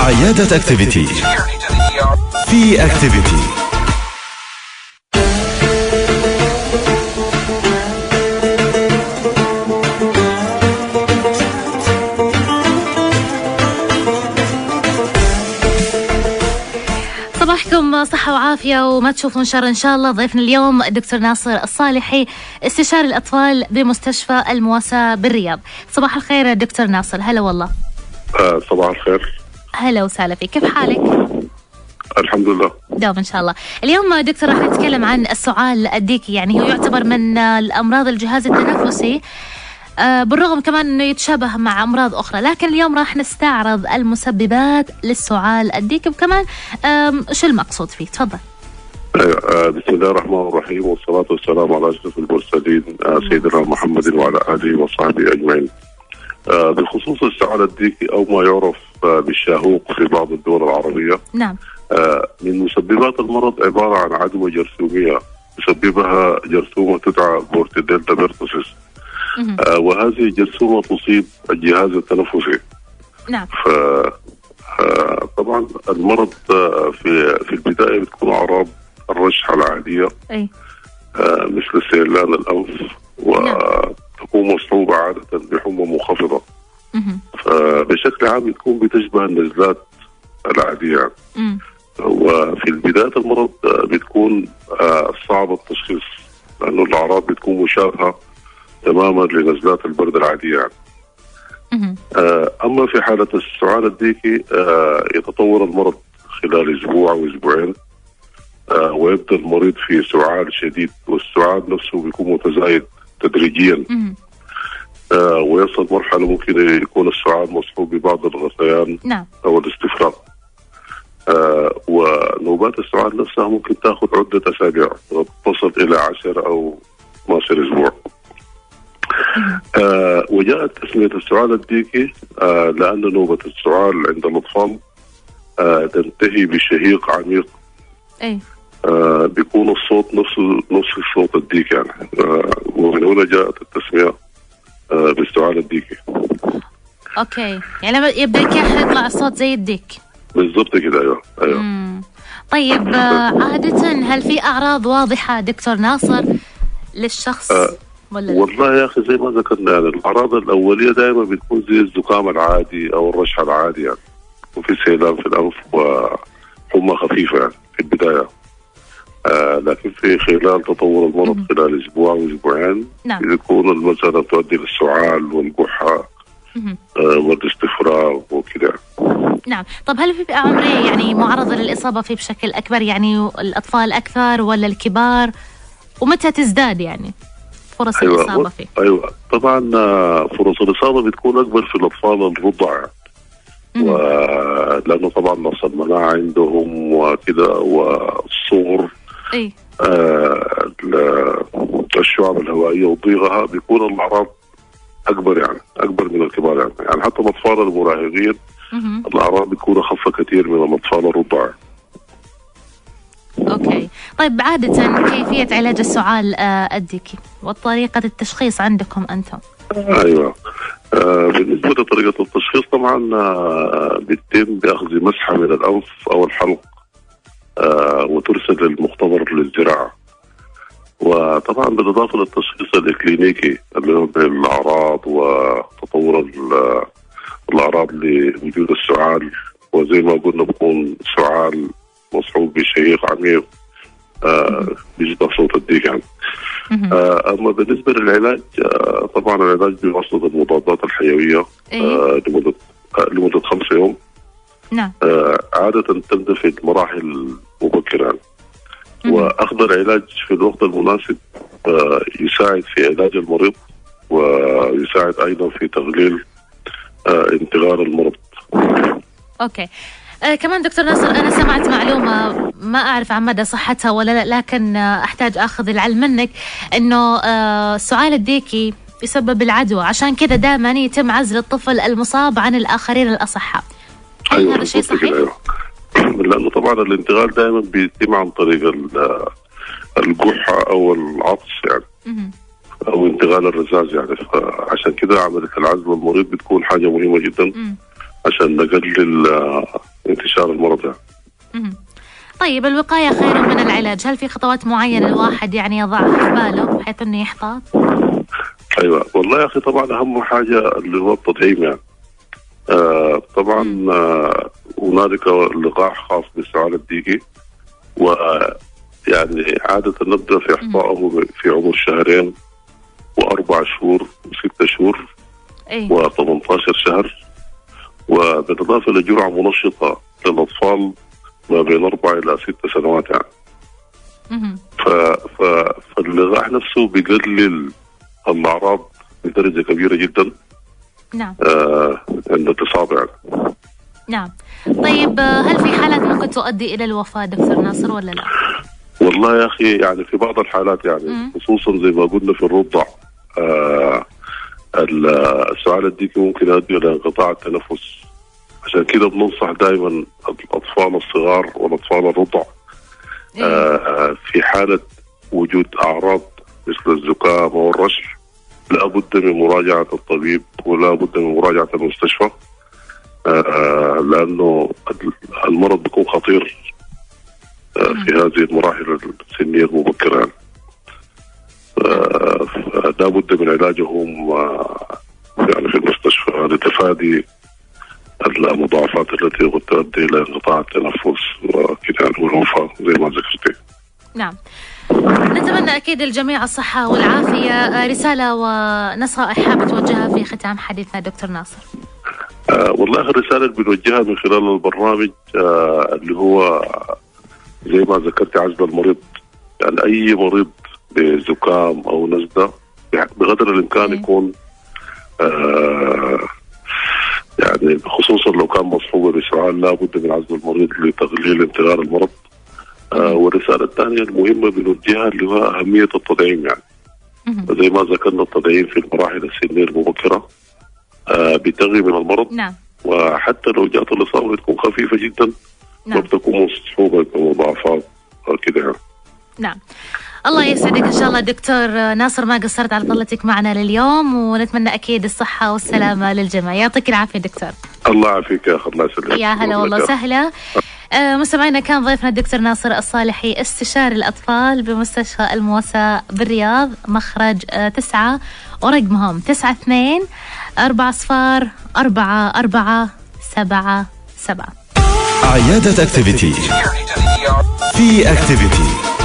عيادة اكتيفيتي في اكتيفيتي. صباحكم صحة وعافية وما تشوفون شر إن شاء الله. ضيفنا اليوم الدكتور ناصر الصالحي، استشاري الأطفال بمستشفى المواساة بالرياض. صباح الخير يا دكتور ناصر. هلا والله. صباح الخير. هلا وسهلا فيك، كيف حالك؟ الحمد لله دوم إن شاء الله. اليوم دكتور راح نتكلم عن السعال الديكي، يعني هو يعتبر من الأمراض الجهاز التنفسي، بالرغم كمان أنه يتشابه مع أمراض أخرى، لكن اليوم راح نستعرض المسببات للسعال الديكي وكمان شو المقصود فيه. تفضل. بسم الله الرحمن الرحيم، والصلاة والسلام على أشرف المرسلين سيدنا محمد وعلى آله وصحبه أجمعين. بخصوص السعال الديكي أو ما يعرف بالشاهوق في بعض الدول العربية، نعم، من مسببات المرض عبارة عن عدوى جرثومية يسببها جرثومة تدعى بورتيديلا بيرتوسيس، وهذه الجرثومة تصيب الجهاز التنفسي. نعم. طبعا المرض في البداية بتكون أعراض الرشحة العادية، مثل سيلان الأنف، وتكون مصحوبة عادة بحمى منخفضة. فبشكل عام تكون بتشبه النزلات العادية. وفي بداية المرض بتكون صعب التشخيص، لأنه الأعراض بتكون مشابهة تماما لنزلات البرد العادية. أما في حالة السعال الديكي يتطور المرض خلال أسبوع أو أسبوعين، ويبدأ المريض في سعال شديد، والسعال نفسه بيكون متزايد تدريجيا، ويصل مرحلة ممكن يكون السعال مصحوب ببعض الغثيان أو الاستفراغ. ونوبات السعال نفسها ممكن تأخذ عدة أسابيع، تصل إلى 10 أو 12 أسبوع. وجاءت تسمية السعال الديكي لأن نوبة السعال عند الأطفال تنتهي بشهيق عميق، بيكون الصوت نفس الصوت الديكي يعني، ومن هنا جاءت التسمية بالسعال الديكي. اوكي، يعني لما يبدأ الكحل يطلع الصوت زي الديك بالضبط كده. ايوه. طيب، عادة هل في أعراض واضحة دكتور ناصر للشخص؟ والله يا أخي زي ما ذكرنا، يعني الأعراض الأولية دائما بتكون زي الزكام العادي أو الرشح العادي يعني، وفي سيلان في الأنف وحمى خفيفة يعني في البداية. لكن في خلال تطور المرض خلال أسبوع أو أسبوعين يكون المسألة تؤدي للسعال والقحة والاستفراغ وكذا. نعم. طب هل في عمرية يعني معرضة للإصابة فيه بشكل أكبر، يعني الأطفال أكثر ولا الكبار؟ ومتى تزداد يعني فرص الإصابة فيه؟ أيوة طبعا فرص الإصابة بتكون أكبر في الأطفال الرضع، لأنه طبعا نقص المناعة عندهم وكذا، والصغر الشعب الهوائية وضيغها بيكون الأعراض أكبر، يعني أكبر من الكبار يعني حتى الأطفال المراهقين الأعراض بتكون أخف كثير من الأطفال الرضع. أوكي. طيب عادة كيفية علاج السعال الديكي وطريقة التشخيص عندكم أنتم؟ أيوة، بالنسبة لطريقة التشخيص طبعا بيتم بأخذ مسحة من الأنف أو الحلق، وترسل للمختبر للزراعة. وطبعا بالإضافة للتشخيص الإكلينيكي اللي هو بالأعراض وتطور الأعراض لوجود السعال، وزي ما قلنا بكون سعال مصحوب بشهيق عميق بيشبه صوت الديك يعني. أما بالنسبة للعلاج طبعا العلاج بواسطة المضادات الحيوية لمدة 5 يوم. نعم. عادة تبدأ في المراحل مبكرة، وأخذ العلاج في الوقت المناسب يساعد في علاج المريض، ويساعد أيضا في تقليل انتقال المرض. أوكي. كمان دكتور ناصر، أنا سمعت معلومة ما أعرف عن مدى صحتها ولا لا، لكن أحتاج أخذ العلم منك، إنه السعال الديكي يسبب العدوى، عشان كذا دائما يتم عزل الطفل المصاب عن الآخرين الأصحاء. هل هذا الشيء صحيح؟ لأنه طبعا الانتقال دائما بيتم عن طريق القحة أو العطس يعني، أو انتقال الرذاذ يعني. فعشان كده عملية العزل المريض بتكون حاجة مهمة جدا عشان نقلل انتشار المرض يعني. طيب الوقاية خير من العلاج، هل في خطوات معينة الواحد يعني يضعها في باله بحيث انه يحتاط؟ ايوه والله يا اخي، طبعا اهم حاجة اللي هو التطعيم يعني. طبعا هنالك لقاح خاص بالسعال الديكي، ويعني عادة نبدأ في إحصائه في عمر 2 و4 شهور و6 شهور و18 شهر، وبالإضافة لجرعة منشطة للأطفال ما بين 4 إلى 6 سنوات يعني. فاللقاح نفسه بيقلل الأعراض بدرجة كبيرة جدا. نعم. عند الإصابة يعني. نعم. طيب هل في حالات ممكن تؤدي إلى الوفاة دكتور ناصر ولا لا؟ والله يا أخي يعني في بعض الحالات يعني خصوصا زي ما قلنا في الرضع، السعال الديكي ممكن يؤدي إلى انقطاع التنفس. عشان كده بننصح دائما الأطفال الصغار والأطفال الرضع في حالة وجود أعراض مثل الزكام أو الرشح لا بد من مراجعة الطبيب ولا بد من مراجعة المستشفى، لأنه المرض بيكون خطير في هذه المراحل السنية المبكرة. لا بد من علاجهم يعني في المستشفى لتفادي المضاعفات التي قد تؤدي إلى انقطاع التنفس وكذا والوفاة زي ما ذكرتي. نعم. نتمنى أكيد الجميع الصحة والعافية. رسالة ونصائح حابة توجهها في ختام حديثنا دكتور ناصر؟ والله الرسالة اللي بنوجهها من خلال البرنامج اللي هو زي ما ذكرت عزل المريض، يعني أي مريض بزكام أو نزلة بقدر الإمكان يكون يعني خصوصا لو كان مصحوب بسعال لا بد من عزل المريض لتقليل انتقال المرض. والرسالة الثانية المهمة بنوجهها اللي هو أهمية التطعيم يعني. زي ما ذكرنا التطعيم في المراحل السنية المبكرة بتغي من المرض. نعم. وحتى لو جاءت الإصابة تكون خفيفة جدا. نعم. وبتكون مصحوبة بمضاعفات كده يعني. نعم. الله يسعدك إن شاء الله دكتور ناصر، ما قصرت على طلتك معنا لليوم، ونتمنى أكيد الصحة والسلامة للجميع. يعطيك العافية دكتور. الله يعافيك يا أخي، الله يسلمك. يا هلا والله سهلة. مستمعينا كان ضيفنا الدكتور ناصر الصالحي، استشاري الأطفال بمستشفى المواساة بالرياض، مخرج 9 ورقمهم 92-40-4477. عيادة أكتيفيتي في أكتيفيتي.